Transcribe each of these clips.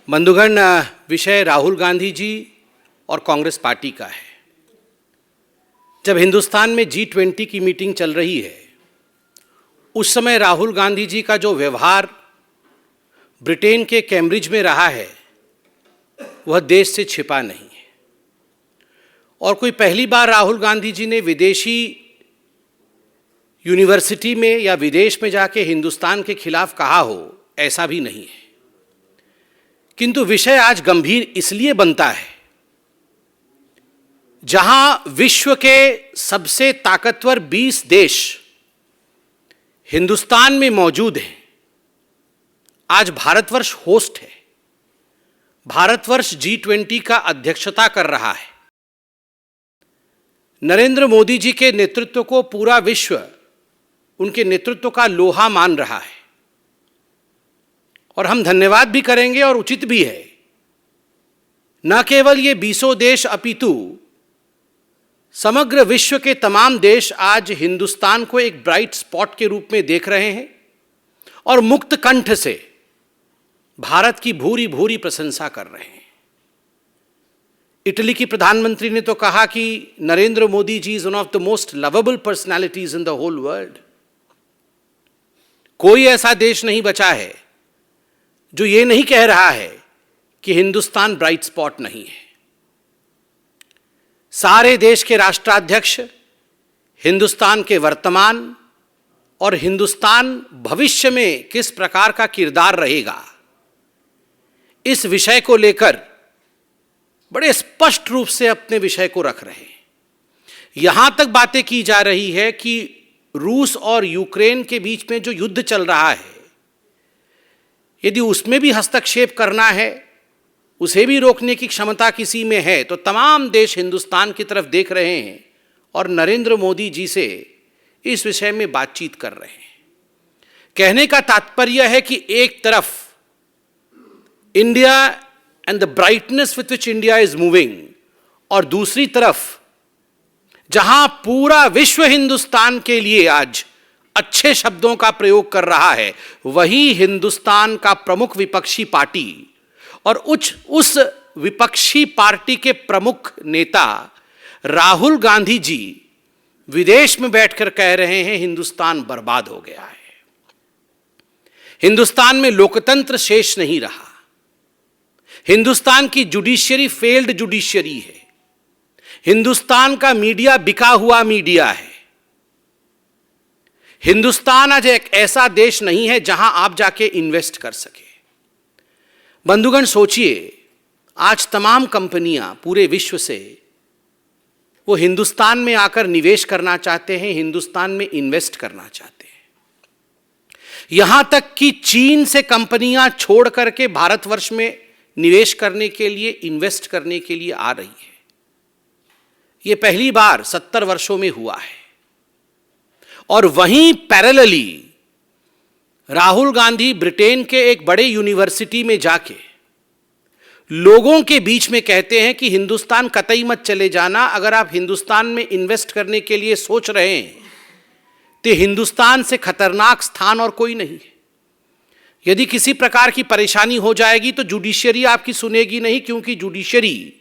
बंधुगण, विषय राहुल गांधी जी और कांग्रेस पार्टी का है। जब हिंदुस्तान में G20 की मीटिंग चल रही है, उस समय राहुल गांधी जी का जो व्यवहार ब्रिटेन के कैम्ब्रिज में रहा है, वह देश से छिपा नहीं है। और कोई पहली बार राहुल गांधी जी ने विदेशी यूनिवर्सिटी में या विदेश में जाके हिंदुस्तान के खिलाफ कहा हो, ऐसा भी नहीं है। किंतु विषय आज गंभीर इसलिए बनता है, जहां विश्व के सबसे ताकतवर 20 देश हिंदुस्तान में मौजूद हैं। आज भारतवर्ष होस्ट है। भारतवर्ष G20 का अध्यक्षता कर रहा है। नरेंद्र मोदी जी के नेतृत्व को पूरा विश्व उनके नेतृत्व का लोहा मान रहा है, और हम धन्यवाद भी करेंगे और उचित भी है। न केवल ये 20 देश अपितु समग्र विश्व के तमाम देश आज हिंदुस्तान को एक ब्राइट स्पॉट के रूप में देख रहे हैं और मुक्त कंठ से भारत की भूरी भूरी प्रशंसा कर रहे हैं। इटली की प्रधानमंत्री ने तो कहा कि Narendra Modi ji is one of the most lovable personalities in the whole world. कोई ऐसा देश नहीं बचा है जो ये नहीं कह रहा है कि हिंदुस्तान ब्राइट स्पॉट नहीं है। सारे देश के राष्ट्राध्यक्ष हिंदुस्तान के वर्तमान और हिंदुस्तान भविष्य में किस प्रकार का किरदार रहेगा, इस विषय को लेकर बड़े स्पष्ट रूप से अपने विषय को रख रहे हैं। यहां तक बातें की जा रही है कि रूस और यूक्रेन के बीच में जो युद्ध चल रहा है, यदि उसमें भी हस्तक्षेप करना है, उसे भी रोकने की क्षमता किसी में है, तो तमाम देश हिंदुस्तान की तरफ देख रहे हैं और नरेंद्र मोदी जी से इस विषय में बातचीत कर रहे हैं। कहने का तात्पर्य है कि एक तरफ India and the brightness with which India is moving, और दूसरी तरफ जहां पूरा विश्व हिंदुस्तान के लिए आज अच्छे शब्दों का प्रयोग कर रहा है, वही हिंदुस्तान का प्रमुख विपक्षी पार्टी और उस विपक्षी पार्टी के प्रमुख नेता राहुल गांधी जी विदेश में बैठकर कह रहे हैं हिंदुस्तान बर्बाद हो गया है। हिंदुस्तान में लोकतंत्र शेष नहीं रहा। हिंदुस्तान की जुडिशियरी फेल्ड जुडिशियरी है। हिंदुस्तान का मीडिया बिका हुआ मीडिया है। हिंदुस्तान आज एक ऐसा देश नहीं है जहां आप जाके इन्वेस्ट कर सके। बंधुगण, सोचिए, आज तमाम कंपनियां पूरे विश्व से वो हिंदुस्तान में आकर निवेश करना चाहते हैं, हिंदुस्तान में इन्वेस्ट करना चाहते हैं। यहां तक कि चीन से कंपनियां छोड़ करके भारतवर्ष में निवेश करने के लिए, इन्वेस्ट करने के लिए आ रही है। यह पहली बार 70 वर्षों में हुआ है। और वहीं पैरेलली राहुल गांधी ब्रिटेन के एक बड़े यूनिवर्सिटी में जाके लोगों के बीच में कहते हैं कि हिंदुस्तान कतई मत चले जाना। अगर आप हिंदुस्तान में इन्वेस्ट करने के लिए सोच रहे हैं तो हिंदुस्तान से खतरनाक स्थान और कोई नहीं है। यदि किसी प्रकार की परेशानी हो जाएगी तो जुडिशियरी आपकी सुनेगी नहीं, क्योंकि जुडिशियरी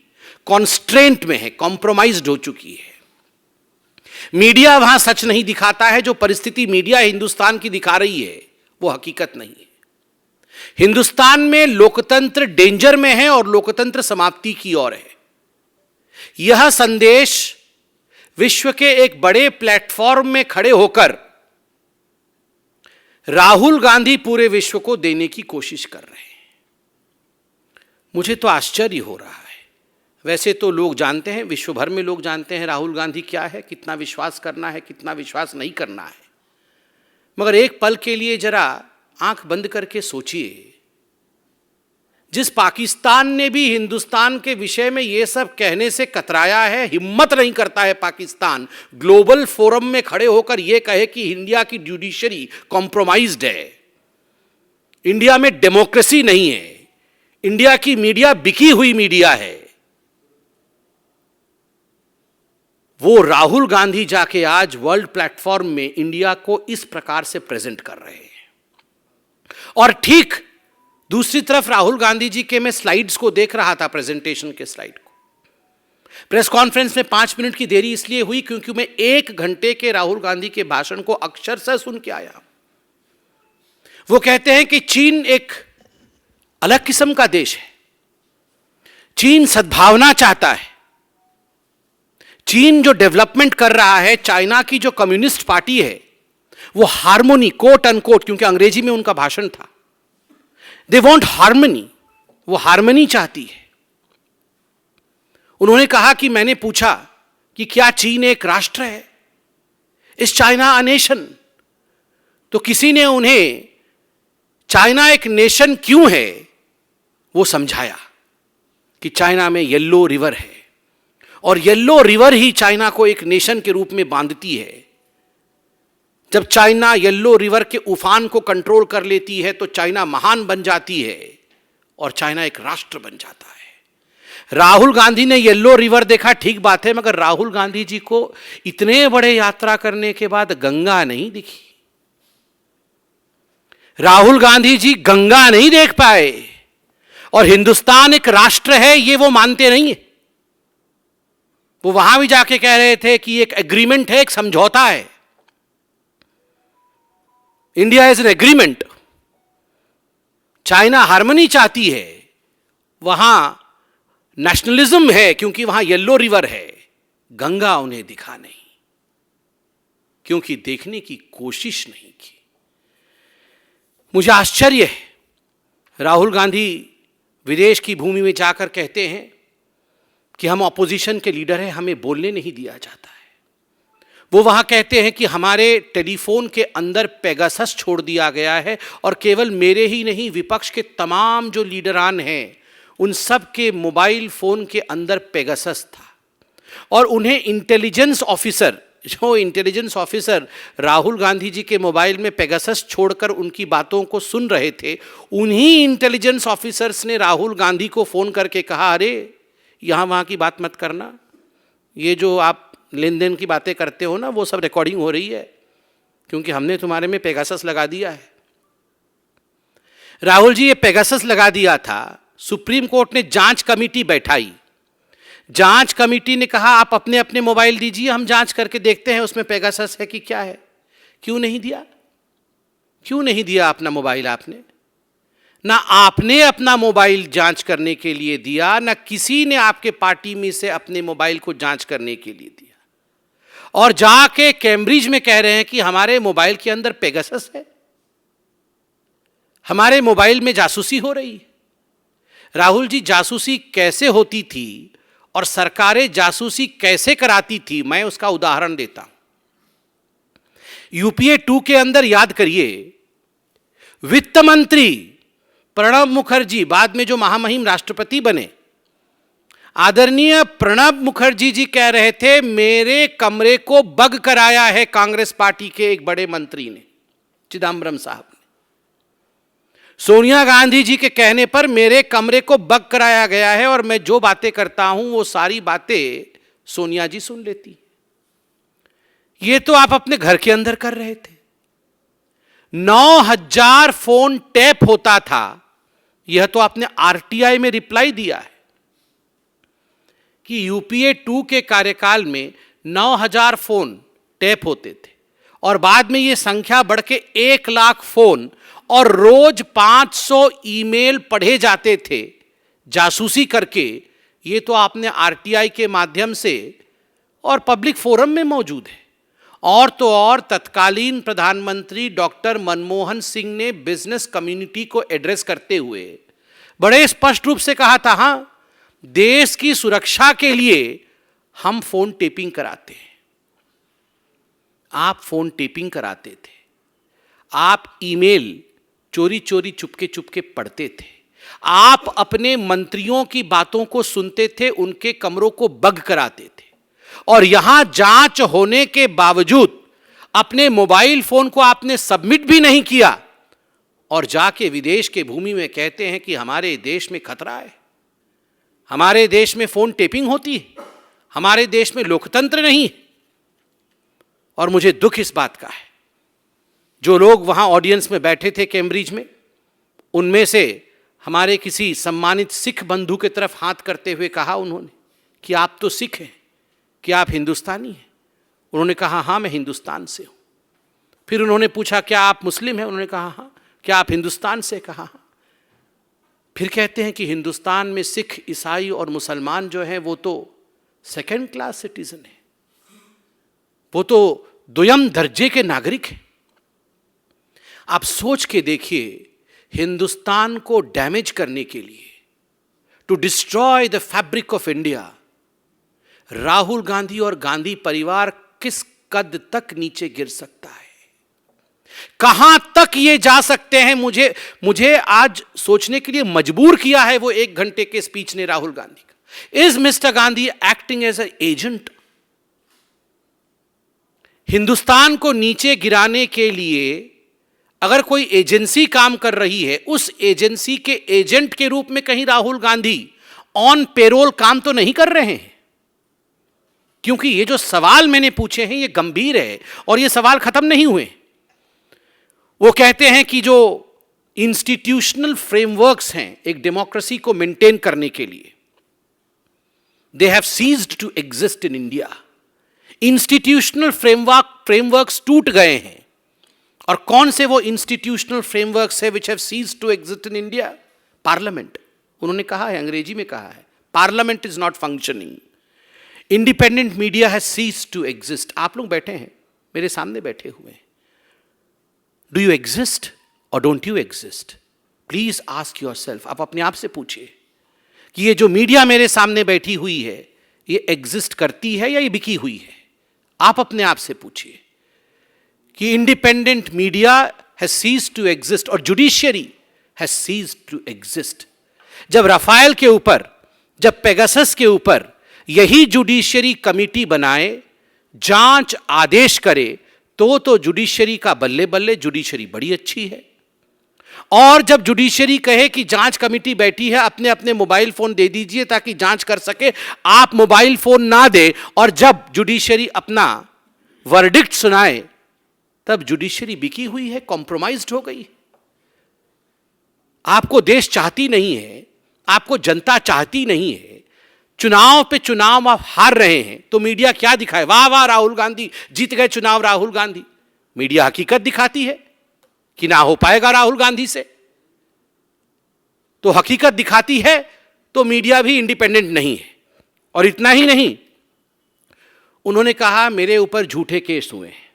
कॉन्स्ट्रेंट में है, कॉम्प्रोमाइज्ड हो चुकी है। मीडिया वहां सच नहीं दिखाता है। जो परिस्थिति मीडिया हिंदुस्तान की दिखा रही है वो हकीकत नहीं है। हिंदुस्तान में लोकतंत्र डेंजर में है और लोकतंत्र समाप्ति की ओर है। यह संदेश विश्व के एक बड़े प्लेटफॉर्म में खड़े होकर राहुल गांधी पूरे विश्व को देने की कोशिश कर रहे हैं। मुझे तो आश्चर्य हो रहा है। वैसे तो लोग जानते हैं, विश्व भर में लोग जानते हैं राहुल गांधी क्या है, कितना विश्वास करना है, कितना विश्वास नहीं करना है। मगर एक पल के लिए जरा आंख बंद करके सोचिए, जिस पाकिस्तान ने भी हिंदुस्तान के विषय में यह सब कहने से कतराया है, हिम्मत नहीं करता है पाकिस्तान ग्लोबल फोरम में खड़े होकर यह कहे कि इंडिया की जुडिशरी कॉम्प्रोमाइज्ड है, इंडिया में डेमोक्रेसी नहीं है, इंडिया की मीडिया बिकी हुई मीडिया है। वो राहुल गांधी जाके आज वर्ल्ड प्लेटफॉर्म में इंडिया को इस प्रकार से प्रेजेंट कर रहे हैं। और ठीक दूसरी तरफ राहुल गांधी जी के मैं स्लाइड्स को देख रहा था, प्रेजेंटेशन के स्लाइड को। प्रेस कॉन्फ्रेंस में 5 मिनट की देरी इसलिए हुई क्योंकि मैं 1 घंटे के राहुल गांधी के भाषण को अक्षरशः सुन के आया। वो कहते हैं कि चीन एक अलग किस्म का देश है, चीन सद्भावना चाहता है, चीन जो डेवलपमेंट कर रहा है, चाइना की जो कम्युनिस्ट पार्टी है वो हार्मोनी, कोट अनकोट, क्योंकि अंग्रेजी में उनका भाषण था, दे वॉन्ट हार्मनी, वो हार्मनी चाहती है। उन्होंने कहा कि मैंने पूछा कि क्या चीन एक राष्ट्र है, इज चाइना अ नेशन? तो किसी ने उन्हें चाइना एक नेशन क्यों है वो समझाया कि चाइना में येलो रिवर है और येलो रिवर ही चाइना को एक नेशन के रूप में बांधती है। जब चाइना येलो रिवर के उफान को कंट्रोल कर लेती है तो चाइना महान बन जाती है और चाइना एक राष्ट्र बन जाता है। राहुल गांधी ने येलो रिवर देखा, ठीक बात है, मगर राहुल गांधी जी को इतने बड़े यात्रा करने के बाद गंगा नहीं दिखी। राहुल गांधी जी गंगा नहीं देख पाए और हिंदुस्तान एक राष्ट्र है ये वो मानते नहीं है। वो वहां भी जाके कह रहे थे कि एक एग्रीमेंट है, एक समझौता है, India is an agreement. China harmony चाहती है, वहां नेशनलिज्म है क्योंकि वहां येलो रिवर है, गंगा उन्हें दिखा नहीं क्योंकि देखने की कोशिश नहीं की। मुझे आश्चर्य है, राहुल गांधी विदेश की भूमि में जाकर कहते हैं कि हम ऑपोजिशन के लीडर हैं, हमें बोलने नहीं दिया जाता है। वो वहां कहते हैं कि हमारे टेलीफोन के अंदर पेगासस छोड़ दिया गया है और केवल मेरे ही नहीं, विपक्ष के तमाम जो लीडरान हैं उन सब के मोबाइल फोन के अंदर पेगासस था और उन्हें इंटेलिजेंस ऑफिसर, जो इंटेलिजेंस ऑफिसर राहुल गांधी जी के मोबाइल में पेगासस छोड़कर उनकी बातों को सुन रहे थे, उन्हीं इंटेलिजेंस ऑफिसर्स ने राहुल गांधी को फोन करके कहा, अरे यहां वहां की बात मत करना, ये जो आप लेन देन की बातें करते हो ना वो सब रिकॉर्डिंग हो रही है क्योंकि हमने तुम्हारे में पेगासस लगा दिया है। राहुल जी, ये पेगासस लगा दिया था, सुप्रीम कोर्ट ने जांच कमेटी बैठाई, जांच कमेटी ने कहा आप अपने अपने मोबाइल दीजिए, हम जांच करके देखते हैं उसमें पेगासस है कि क्या है। क्यों नहीं दिया? क्यों नहीं दिया अपना मोबाइल? आपने ना आपने अपना मोबाइल जांच करने के लिए दिया, ना किसी ने आपके पार्टी में से अपने मोबाइल को जांच करने के लिए दिया, और जाके कैम्ब्रिज में कह रहे हैं कि हमारे मोबाइल के अंदर पेगासस है, हमारे मोबाइल में जासूसी हो रही है। राहुल जी, जासूसी कैसे होती थी और सरकारें जासूसी कैसे कराती थी, मैं उसका उदाहरण देता हूं। यूपीए 2 के अंदर याद करिए, वित्त मंत्री प्रणब मुखर्जी, बाद में जो महामहिम राष्ट्रपति बने, आदरणीय प्रणब मुखर्जी जी कह रहे थे मेरे कमरे को बग कराया है कांग्रेस पार्टी के एक बड़े मंत्री ने, चिदम्बरम साहब ने। सोनिया गांधी जी के कहने पर मेरे कमरे को बग कराया गया है और मैं जो बातें करता हूं वो सारी बातें सोनिया जी सुन लेती। ये तो आप अपने घर के अंदर कर रहे थे। 9000 फोन टैप होता था, यह तो आपने आरटीआई में रिप्लाई दिया है कि यूपीए 2 के कार्यकाल में 9000 फोन टैप होते थे और बाद में यह संख्या बढ़ के 1 लाख फोन और रोज 500 ईमेल पढ़े जाते थे जासूसी करके। ये तो आपने आरटीआई के माध्यम से और पब्लिक फोरम में मौजूद है। और तो और तत्कालीन प्रधानमंत्री डॉक्टर मनमोहन सिंह ने बिजनेस कम्युनिटी को एड्रेस करते हुए बड़े स्पष्ट रूप से कहा था, हां, देश की सुरक्षा के लिए हम फोन टेपिंग कराते हैं। आप फोन टेपिंग कराते थे, आप ईमेल चोरी चोरी चुपके चुपके पढ़ते थे, आप अपने मंत्रियों की बातों को सुनते थे, उनके कमरों को बग कराते थे, और यहां जांच होने के बावजूद अपने मोबाइल फोन को आपने सबमिट भी नहीं किया और जाके विदेश के भूमि में कहते हैं कि हमारे देश में खतरा है, हमारे देश में फोन टेपिंग होती है, हमारे देश में लोकतंत्र नहीं है। और मुझे दुख इस बात का है, जो लोग वहां ऑडियंस में बैठे थे कैम्ब्रिज में, उनमें से हमारे किसी सम्मानित सिख बंधु की तरफ हाथ करते हुए कहा उन्होंने कि आप तो सिख हैं, कि आप हिंदुस्तानी हैं? उन्होंने कहा हाँ मैं हिंदुस्तान से हूँ। फिर उन्होंने पूछा क्या आप मुस्लिम हैं? उन्होंने कहा हाँ। क्या आप हिंदुस्तान से? कहा हाँ। फिर कहते हैं कि हिंदुस्तान में सिख, ईसाई और मुसलमान जो हैं वो तो सेकेंड क्लास सिटीजन है, वो तो द्वितीय दर्जे के नागरिक हैं। आप सोच के देखिए, हिंदुस्तान को डैमेज करने के लिए, to destroy the fabric of India, Rahul Gandhi और गांधी परिवार किस कद तक नीचे गिर सकता है, कहां तक ये जा सकते हैं। मुझे आज सोचने के लिए मजबूर किया है वो 1 घंटे के स्पीच ने राहुल गांधी का। Is mister Gandhi acting as a agent? Hindustan को नीचे गिराने के लिए अगर कोई एजेंसी काम कर रही है, उस एजेंसी के एजेंट के रूप में कहीं राहुल गांधी ऑन पेरोल काम तो नहीं कर रहे हैं? क्योंकि ये जो सवाल मैंने पूछे हैं ये गंभीर है और ये सवाल खत्म नहीं हुए। वो कहते हैं कि जो इंस्टीट्यूशनल फ्रेमवर्क्स हैं एक डेमोक्रेसी को मेंटेन करने के लिए, they have ceased to exist in India. Institutional frameworks टूट गए हैं। और कौन से वो इंस्टीट्यूशनल फ्रेमवर्क्स है which have ceased to exist in India? Parliament. उन्होंने कहा है, अंग्रेजी में कहा है, parliament is not functioning. Independent media has ceased to exist. आप लोग बैठे हैं, मेरे सामने बैठे हुए हैं। डू यू एग्जिस्ट और don't you exist? Please ask yourself. आप अपने आप से पूछिए कि ये जो मीडिया मेरे सामने बैठी हुई है ये एग्जिस्ट करती है या ये बिकी हुई है? आप अपने आप से पूछिए कि independent media has ceased to exist और judiciary has ceased to exist. जब राफेल के ऊपर, जब पेगासस के ऊपर यही जुडिशियरी कमिटी बनाए, जांच आदेश करे, तो जुडिशियरी का बल्ले बल्ले, जुडिशियरी बड़ी अच्छी है। और जब जुडिशियरी कहे कि जांच कमेटी बैठी है, अपने अपने मोबाइल फोन दे दीजिए ताकि जांच कर सके, आप मोबाइल फोन ना दे, और जब जुडिशियरी अपना वर्डिक्ट सुनाए तब जुडिशियरी बिकी हुई है, कॉम्प्रोमाइज्ड हो गई। आपको देश चाहती नहीं है, आपको जनता चाहती नहीं है, चुनाव पे चुनाव आप हार रहे हैं, तो मीडिया क्या दिखाए? वाह वाह राहुल गांधी जीत गए चुनाव, राहुल गांधी। मीडिया हकीकत दिखाती है कि ना हो पाएगा राहुल गांधी से। तो हकीकत दिखाती है तो मीडिया भी इंडिपेंडेंट नहीं है। और इतना ही नहीं, उन्होंने कहा मेरे ऊपर झूठे केस हुए हैं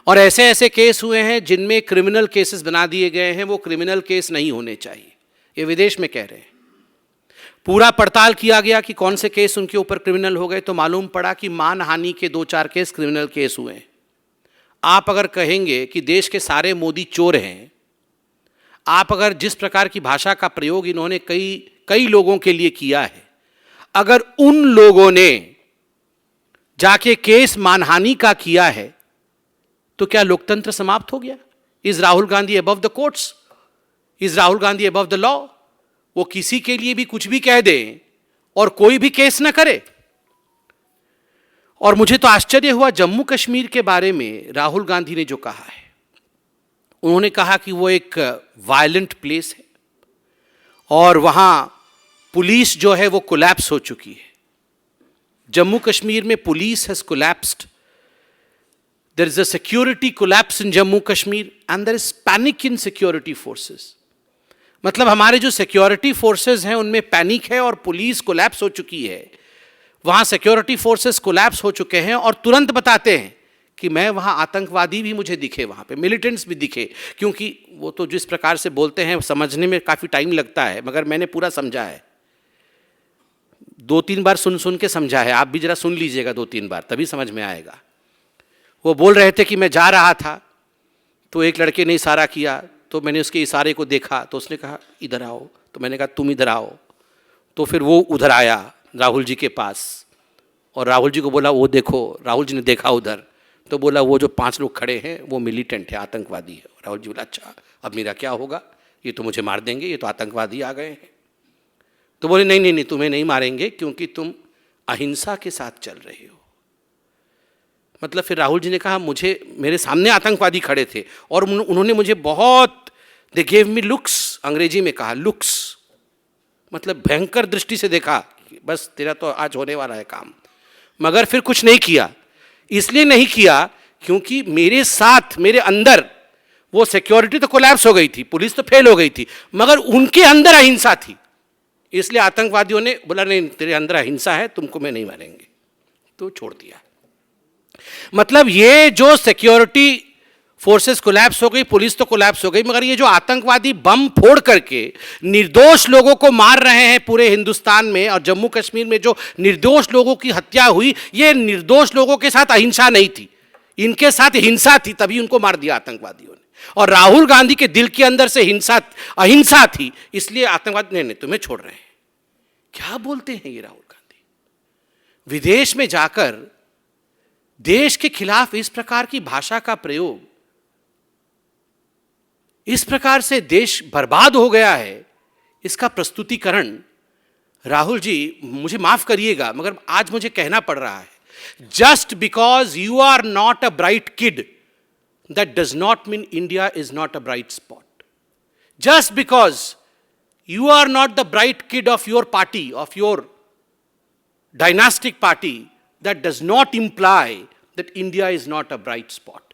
और ऐसे ऐसे केस हुए हैं जिनमें क्रिमिनल केसेस बना दिए गए हैं, वो क्रिमिनल केस नहीं होने चाहिए। ये विदेश में कह रहे हैं। पूरा पड़ताल किया गया कि कौन से केस उनके ऊपर क्रिमिनल हो गए, तो मालूम पड़ा कि मानहानि के 2-4 केस क्रिमिनल केस हुए हैं। आप अगर कहेंगे कि देश के सारे मोदी चोर हैं, आप अगर जिस प्रकार की भाषा का प्रयोग इन्होंने कई लोगों के लिए किया है, अगर उन लोगों ने जाके केस मानहानि का किया है तो क्या लोकतंत्र समाप्त हो गया? Is Rahul Gandhi above the courts? Is Rahul Gandhi above the law? वो किसी के लिए भी कुछ भी कह दें और कोई भी केस ना करे। और मुझे तो आश्चर्य हुआ जम्मू कश्मीर के बारे में राहुल गांधी ने जो कहा है। उन्होंने कहा कि वो एक वायलेंट प्लेस है और वहां पुलिस जो है वो कोलैप्स हो चुकी है। जम्मू कश्मीर में police has collapsed. There is a security collapse in Jammu Kashmir and there is panic in security forces. मतलब हमारे जो सिक्योरिटी फोर्सेस हैं उनमें पैनिक है और पुलिस कोलैप्स हो चुकी है। वहां सिक्योरिटी फोर्सेस कोलैप्स हो चुके हैं और तुरंत बताते हैं कि मैं वहां आतंकवादी भी मुझे दिखे, वहां पे मिलिटेंट्स भी दिखे, क्योंकि वो तो जिस प्रकार से बोलते हैं समझने में काफ़ी टाइम लगता है, मगर मैंने पूरा समझा है। 2-3 बार सुन के समझा है। आप भी जरा सुन लीजिएगा 2-3 बार, तभी समझ में आएगा। वो बोल रहे थे कि मैं जा रहा था तो एक लड़के ने इशारा किया, तो मैंने उसके इशारे को देखा, तो उसने कहा इधर आओ, तो मैंने कहा तुम इधर आओ, तो फिर वो उधर आया राहुल जी के पास और राहुल जी को बोला वो देखो। राहुल जी ने देखा उधर, तो बोला वो जो 5 लोग खड़े हैं वो मिलिटेंट है, आतंकवादी है। राहुल जी बोला अच्छा अब मेरा क्या होगा, ये तो मुझे मार देंगे, ये तो आतंकवादी आ गए हैं। तो बोले नहीं नहीं नहीं, तुम्हें नहीं मारेंगे क्योंकि तुम अहिंसा के साथ चल रहे हो। मतलब फिर राहुल जी ने कहा मेरे सामने आतंकवादी खड़े थे और उन्होंने मुझे बहुत, दे गेव मी लुक्स, अंग्रेजी में कहा लुक्स, मतलब भयंकर दृष्टि से देखा कि बस तेरा तो आज होने वाला है काम, मगर फिर कुछ नहीं किया। इसलिए नहीं किया क्योंकि मेरे साथ, मेरे अंदर वो सिक्योरिटी तो कोलैप्स हो गई थी, पुलिस तो फेल हो गई थी, मगर उनके अंदर अहिंसा थी। इसलिए आतंकवादियों ने बोला नहीं, तेरे अंदर अहिंसा है, तुमको मैं नहीं मारेंगे, तो छोड़ दिया। मतलब ये जो सिक्योरिटी फोर्सेस कोलैप्स हो गई, पुलिस तो कोलैप्स हो गई, मगर ये जो आतंकवादी बम फोड़ करके निर्दोष लोगों को मार रहे हैं पूरे हिंदुस्तान में, और जम्मू कश्मीर में जो निर्दोष लोगों की हत्या हुई, ये निर्दोष लोगों के साथ अहिंसा नहीं थी, इनके साथ हिंसा थी, तभी उनको मार दिया आतंकवादियों ने। और राहुल गांधी के दिल के अंदर से अहिंसा थी, इसलिए आतंकवादी नहीं, तुम्हें छोड़ रहे हैं। क्या बोलते हैं ये राहुल गांधी? विदेश में जाकर देश के खिलाफ इस प्रकार की भाषा का प्रयोग, इस प्रकार से देश बर्बाद हो गया है, इसका प्रस्तुतिकरण राहुल जी, मुझे माफ करिएगा मगर आज मुझे कहना पड़ रहा है, just because you are not a bright kid, that does not mean India is not a bright spot. Just because you are not the bright kid of your party, of your dynastic party, that does not imply that India is not a bright spot.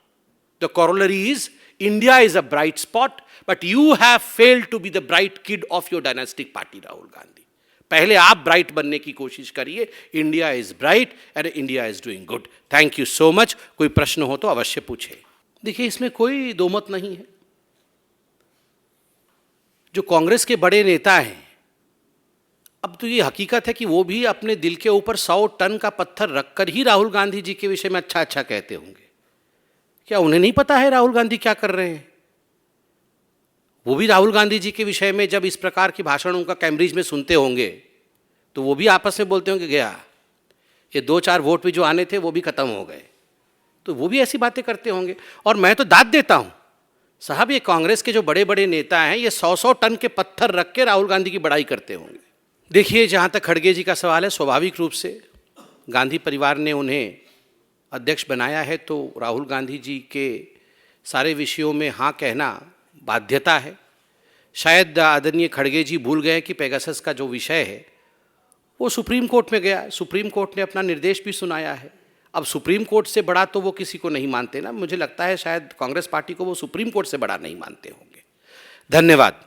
The corollary is India is a bright spot, but you have failed to be the bright kid of your dynastic party, Rahul Gandhi. पहले आप bright बनने की कोशिश करिए। India is bright and India is doing good. Thank you so much. कोई प्रश्न हो तो अवश्य पूछे। देखिए, इसमें कोई दो मत नहीं है। जो कांग्रेस के बड़े नेता हैं, अब तो ये हकीकत है कि वो भी अपने दिल के ऊपर 100 टन का पत्थर रखकर ही राहुल गांधी जी के विषय में अच्छा अच्छा कहते होंगे। क्या उन्हें नहीं पता है राहुल गांधी क्या कर रहे हैं? वो भी राहुल गांधी जी के विषय में जब इस प्रकार की भाषण उनका कैम्ब्रिज में सुनते होंगे तो वो भी आपस में बोलते होंगे, गया ये 2-4 वोट भी जो आने थे वो भी खत्म हो गए, तो वो भी ऐसी बातें करते होंगे। और मैं तो दाद देता हूं साहब, ये कांग्रेस के जो बड़े बड़े नेता हैं, ये 100-100 टन के पत्थर रख के राहुल गांधी की बड़ाई करते होंगे। देखिए, जहाँ तक खड़गे जी का सवाल है, स्वाभाविक रूप से गांधी परिवार ने उन्हें अध्यक्ष बनाया है, तो राहुल गांधी जी के सारे विषयों में हाँ कहना बाध्यता है। शायद आदरणीय खड़गे जी भूल गए कि पेगासस का जो विषय है वो सुप्रीम कोर्ट में गया। सुप्रीम कोर्ट ने अपना निर्देश भी सुनाया है। अब सुप्रीम कोर्ट से बड़ा तो वो किसी को नहीं मानते ना। मुझे लगता है शायद कांग्रेस पार्टी को वो सुप्रीम कोर्ट से बड़ा नहीं मानते होंगे। धन्यवाद।